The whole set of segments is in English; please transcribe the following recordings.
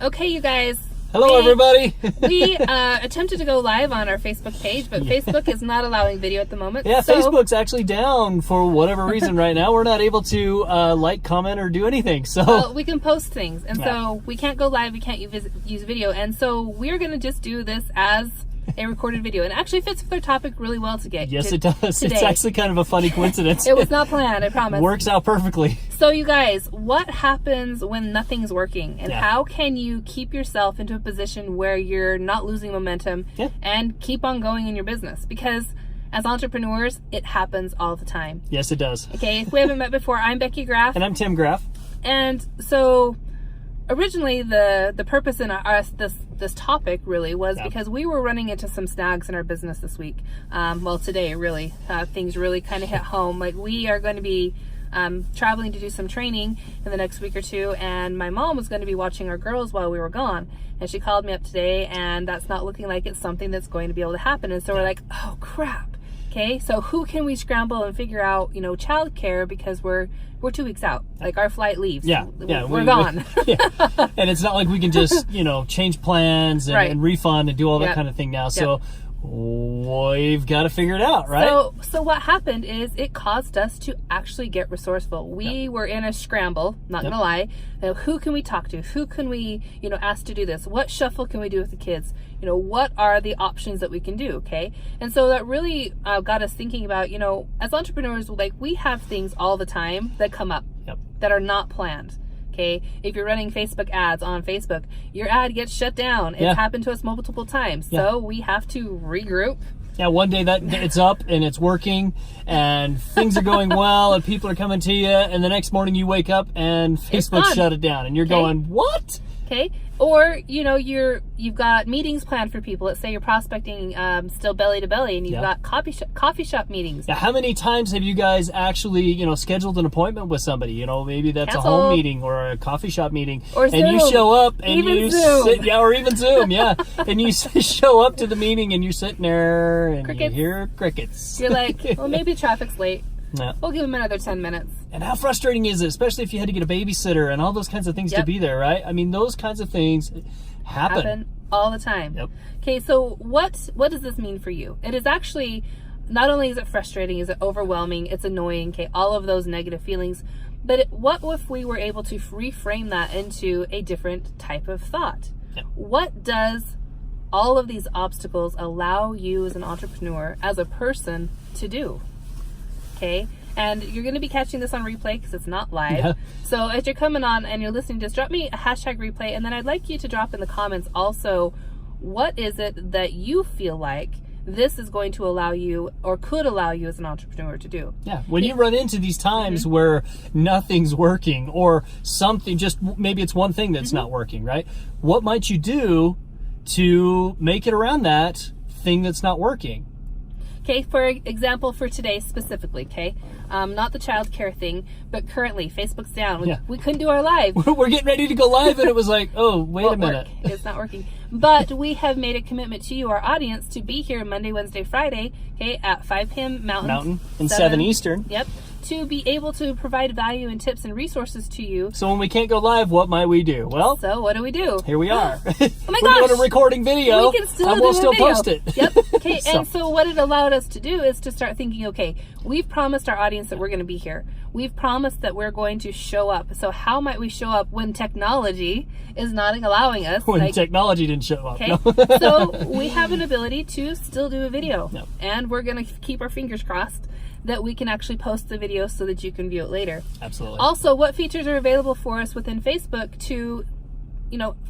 Okay, you guys. Hello, everybody. We attempted to go live on our Facebook page, but Facebook is not allowing video at the moment. Yeah, so, Facebook's actually down for whatever reason right now. We're not able to like, comment, or do anything. So well, we can post things, and so we can't go live. We can't use video, and so we're going to just do this as a recorded video. And it actually fits with our topic really well today. Yes, it does. Today. It's actually kind of a funny coincidence. It was not planned, I promise. Works out perfectly. So you guys, what happens when nothing's working, and Yeah. how can you keep yourself into a position where you're not losing momentum and keep on going in your business? Because as entrepreneurs, it happens all the time. Yes, it does. Okay, if we haven't met before, I'm Becky Graff. And I'm Tim Graff. And so originally the purpose in this topic really was because we were running into some snags in our business this week. Well, today really, things really kind of hit home. Like, we are going to be traveling to do some training in the next week or two, and my mom was going to be watching our girls while we were gone, and she called me up today, and that's not looking like it's something that's going to be able to happen. And so we're like, oh crap. Okay, so who can we scramble and figure out, childcare, because we're 2 weeks out. Like, our flight leaves. Yeah, we're gone. And it's not like we can just, change plans and refund and do all that kind of thing now. So we've got to figure it out, right? So what happened is it caused us to actually get resourceful. We were in a scramble, not gonna lie. Who can we talk to? Who can we, ask to do this? What shuffle can we do with the kids? What are the options that we can do? Okay. And so that really got us thinking about, as entrepreneurs, like, we have things all the time that come up that are not planned. Okay, if you're running Facebook ads on Facebook, your ad gets shut down. It's happened to us multiple times. So we have to regroup. Yeah, one day that it's up and it's working and things are going well and people are coming to you, and the next morning you wake up and Facebook shut it down and you're going, what? Okay. Or, you've got meetings planned for people. Let's say you're prospecting still belly to belly, and you've got coffee shop meetings. Now, how many times have you guys actually, scheduled an appointment with somebody? Maybe that's Cancel. a home meeting or a coffee shop meeting. Or and Zoom. you show up and even you Zoom. sit, or even Zoom, and you show up to the meeting and you're sitting there and Crickets. you hear crickets. You're like, well, maybe traffic's late. Yeah. We'll give them another 10 minutes. And how frustrating is it, especially if you had to get a babysitter and all those kinds of things to be there, right? I mean, those kinds of things happen all the time. Yep. Okay, so what does this mean for you? It is actually, not only is it frustrating, is it overwhelming, it's annoying, okay, all of those negative feelings, but what if we were able to reframe that into a different type of thought? Yep. What does all of these obstacles allow you as an entrepreneur, as a person, to do? Okay, and you're going to be catching this on replay because it's not live. Yeah. So as you're coming on and you're listening, just drop me a hashtag replay, and then I'd like you to drop in the comments also, what is it that you feel like this is going to allow you, or could allow you as an entrepreneur, to do? Yeah, when you run into these times where nothing's working, or something, just maybe it's one thing that's not working, right? What might you do to make it around that thing that's not working? Okay, for example, for today specifically, okay, not the child care thing, but currently Facebook's down. We couldn't do our live. We're getting ready to go live, and it was like, oh, wait a minute. It's not working. But we have made a commitment to you, our audience, to be here Monday, Wednesday, Friday, okay, at 5 p.m. Mountain and 7 Eastern. Yep. To be able to provide value and tips and resources to you. So when we can't go live, what might we do? Well, so what do? Here we are. Oh my We're gosh! doing a recording video. We can still and do we'll a still video. post it. Yep. Okay. And so what it allowed us to do is to start thinking, okay, we've promised our audience that we're going to be here. We've promised that we're going to show up. So how might we show up when technology is not allowing us? When technology didn't show up. Okay. No. So we have an ability to still do a video. Yep. And we're going to keep our fingers crossed that we can actually post the video so that you can view it later. Absolutely. Also, what features are available for us within Facebook to,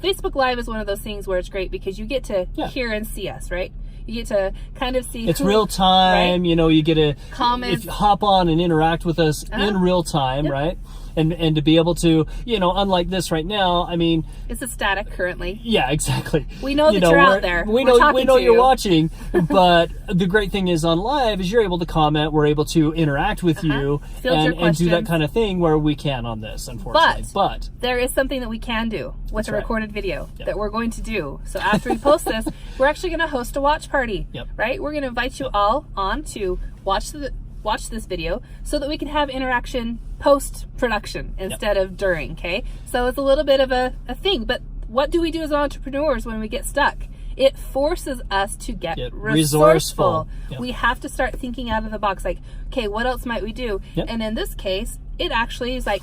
Facebook Live is one of those things where it's great because you get to hear and see us, right? You get to kind of see it's real time, right? You get to comments, hop on and interact with us in real time, right? And to be able to, unlike this right now, I mean, it's a static currently. Yeah, exactly. We know that you're out there. We know you're watching, but the great thing is on live is you're able to comment, we're able to interact with you and do that kind of thing where we can on this, unfortunately. But there is something that we can do with a recorded video that we're going to do. So after we post this, we're actually going to host a watch party, right? We're going to invite you all on to watch this video so that we can have interaction post-production instead of during, okay? So it's a little bit of a thing, but what do we do as entrepreneurs when we get stuck? It forces us to get resourceful. Yep. We have to start thinking out of the box, like, okay, what else might we do? Yep. And in this case, it actually is like,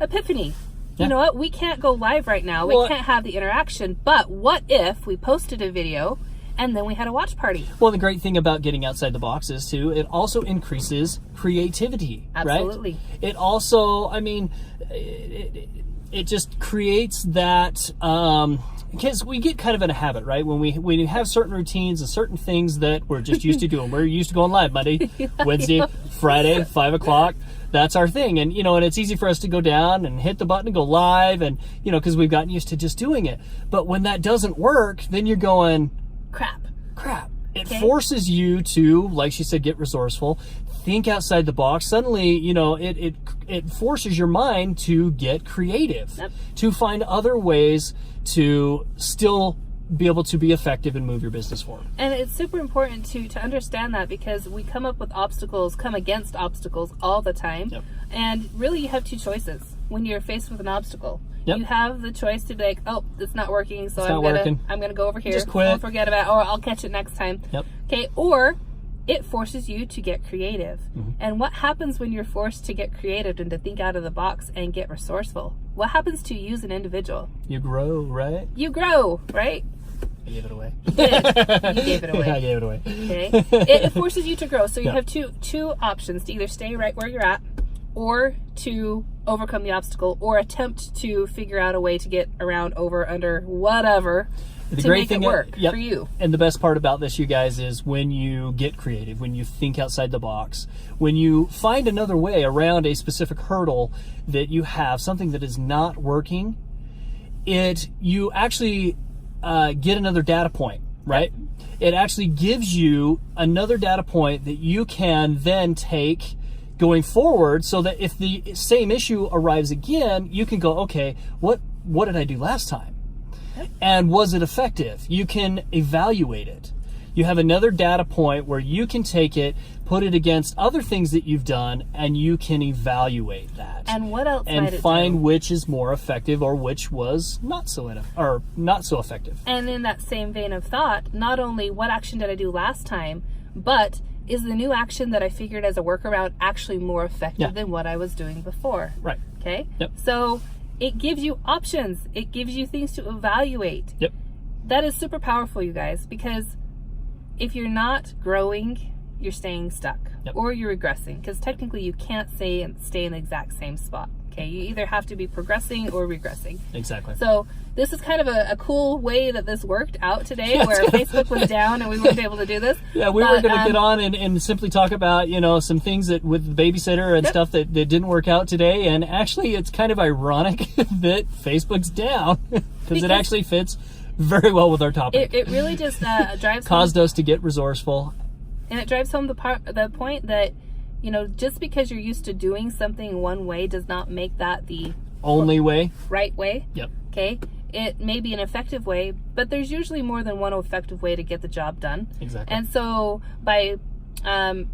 epiphany. Yeah. You know what? We can't go live right now. We can't have the interaction. But what if we posted a video and then we had a watch party? Well, the great thing about getting outside the box is, too, it also increases creativity. Absolutely. Right? It also, I mean, it just creates that... because we get kind of in a habit, right? When we have certain routines and certain things that we're just used to doing. We're used to going live Monday, Wednesday, Friday, 5 o'clock. That's our thing. And, and it's easy for us to go down and hit the button and go live and, because we've gotten used to just doing it. But when that doesn't work, then you're going, crap. It forces you to, like she said, get resourceful, think outside the box. Suddenly, it forces your mind to get creative, Yep. to find other ways to still be able to be effective and move your business forward. And it's super important to understand that, because we come against obstacles all the time. Yep. And really, you have two choices when you're faced with an obstacle. Yep. You have the choice to be like, oh, it's not working, so I'm gonna go over here. Just quit. I'll forget about it, or I'll catch it next time. Yep. Okay, or it forces you to get creative. Mm-hmm. And what happens when you're forced to get creative and to think out of the box and get resourceful? What happens to you as an individual? You grow, right? You grow, right? I gave it away. You did. You gave it away. I gave it away. Okay. It forces you to grow. So you Yeah. have two options: to either stay right where you're at, or to overcome the obstacle, or attempt to figure out a way to get around, over, under, whatever, The to great make thing it work yep. for you. And the best part about this, you guys, is when you get creative, when you think outside the box, when you find another way around a specific hurdle that you have, something that is not working, you actually get another data point, right? It actually gives you another data point that you can then take going forward, so that if the same issue arrives again, you can go, okay, what did I do last time? And was it effective? You can evaluate it. You have another data point where you can take it, put it against other things that you've done, and you can evaluate that. And what else and might it find do? which is more effective or which was not so effective. And in that same vein of thought, not only what action did I do last time, but is the new action that I figured as a workaround actually more effective than what I was doing before? Right. Okay? Yep. So it gives you options. It gives you things to evaluate. Yep. That is super powerful, you guys, because if you're not growing, you're staying stuck. Yep. Or you're regressing, because technically you can't stay in the exact same spot. Okay? You either have to be progressing or regressing. Exactly. So this is kind of a cool way that this worked out today, where Facebook was down and we weren't able to do this. Yeah, we were going to get on and simply talk about, some things that with the babysitter and stuff that didn't work out today. And actually, it's kind of ironic that Facebook's down because it actually fits very well with our topic. It really just drives caused us to get resourceful. And it drives home the point that, just because you're used to doing something one way does not make that the only way. Right way. Yep. Okay. It may be an effective way, but there's usually more than one effective way to get the job done. Exactly. And so by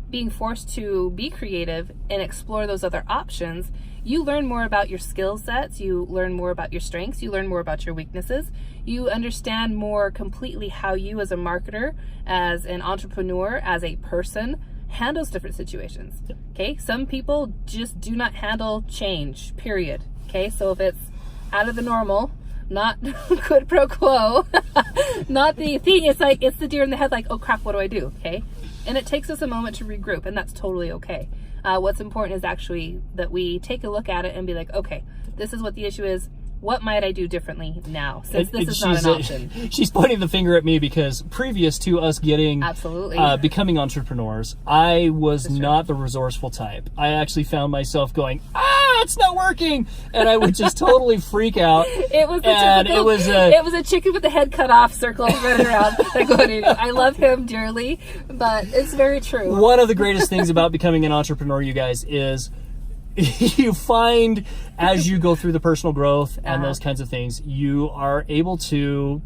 being forced to be creative and explore those other options, you learn more about your skill sets, you learn more about your strengths, you learn more about your weaknesses, you understand more completely how you as a marketer, as an entrepreneur, as a person, handles different situations. Yep. Okay, some people just do not handle change, period. Okay, so if it's out of the normal, not quid pro quo, not the thing, it's the deer in the head, like, oh crap, what do I do? Okay, and it takes us a moment to regroup, and that's totally okay. What's important is actually that we take a look at it and be like, okay, this is what the issue is. What might I do differently now, since this is not an option? She's pointing the finger at me because previous to us getting absolutely becoming entrepreneurs, I was not the resourceful type. I actually found myself going, it's not working, and I would just totally freak out. It was it was a chicken with the head cut off circle running around. Like, what do you do? I love him dearly, but it's very true. One of the greatest things about becoming an entrepreneur, you guys, is you find as you go through the personal growth and those kinds of things, you are able to,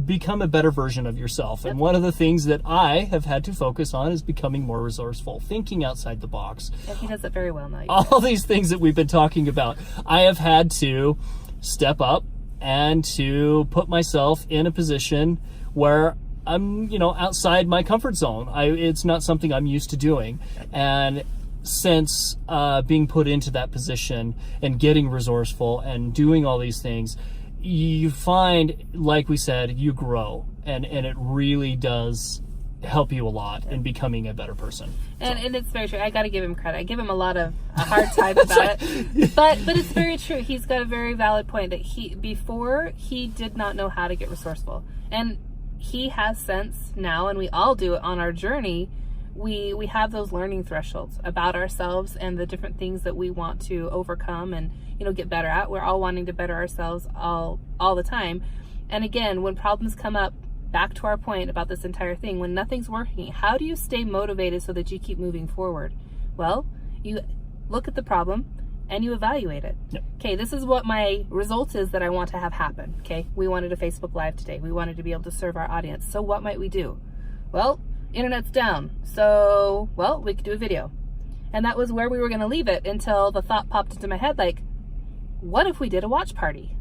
become a better version of yourself. And one of the things that I have had to focus on is becoming more resourceful, thinking outside the box. And he does it very well now. All these things that we've been talking about, I have had to step up and to put myself in a position where I'm, outside my comfort zone. It's not something I'm used to doing. And since being put into that position and getting resourceful and doing all these things, you find, like we said, you grow, and it really does help you a lot in becoming a better person. And it's very true. I got to give him credit. I give him a lot of a hard time about it, but it's very true. He's got a very valid point that before he did not know how to get resourceful, and he has sense now, and we all do it on our journey. We have those learning thresholds about ourselves and the different things that we want to overcome and get better at. We're all wanting to better ourselves all the time. And again, when problems come up, back to our point about this entire thing, when nothing's working, how do you stay motivated so that you keep moving forward? Well, you look at the problem and you evaluate it. Yep. Okay, this is what my result is that I want to have happen. Okay, we wanted a Facebook Live today. We wanted to be able to serve our audience. So what might we do? Well, internet's down. So, we could do a video. And that was where we were going to leave it until the thought popped into my head, like, what if we did a watch party?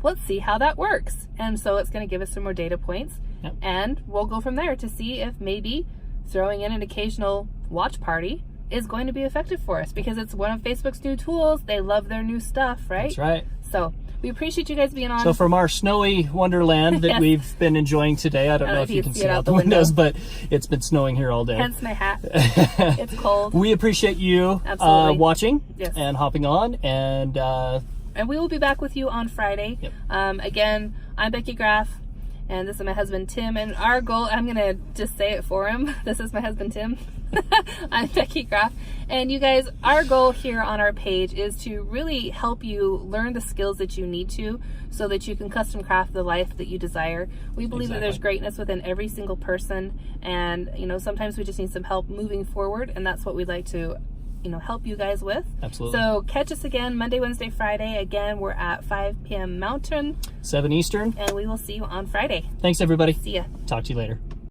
Let's see how that works. And so it's going to give us some more data points. Yep. And we'll go from there to see if maybe throwing in an occasional watch party is going to be effective for us, because it's one of Facebook's new tools. They love their new stuff, right? That's right. So we appreciate you guys being on. So from our snowy wonderland that Yes. we've been enjoying today, I don't know if you can see out the windows, but it's been snowing here all day. Hence my hat. It's cold. We appreciate you Absolutely. watching Yes. and hopping on, and And we will be back with you on Friday. Yep. Again, I'm Becky Graff, and this is my husband, Tim. And our goal, I'm going to just say it for him. This is my husband, Tim. I'm Becky Graff. And you guys, our goal here on our page is to really help you learn the skills that you need to so that you can custom craft the life that you desire. We believe that there's greatness within every single person. And, sometimes we just need some help moving forward. And that's what we'd like to help you guys with. Absolutely. So catch us again Monday, Wednesday, Friday. Again, we're at 5 p.m. Mountain. 7 Eastern. And we will see you on Friday. Thanks, everybody. See ya. Talk to you later.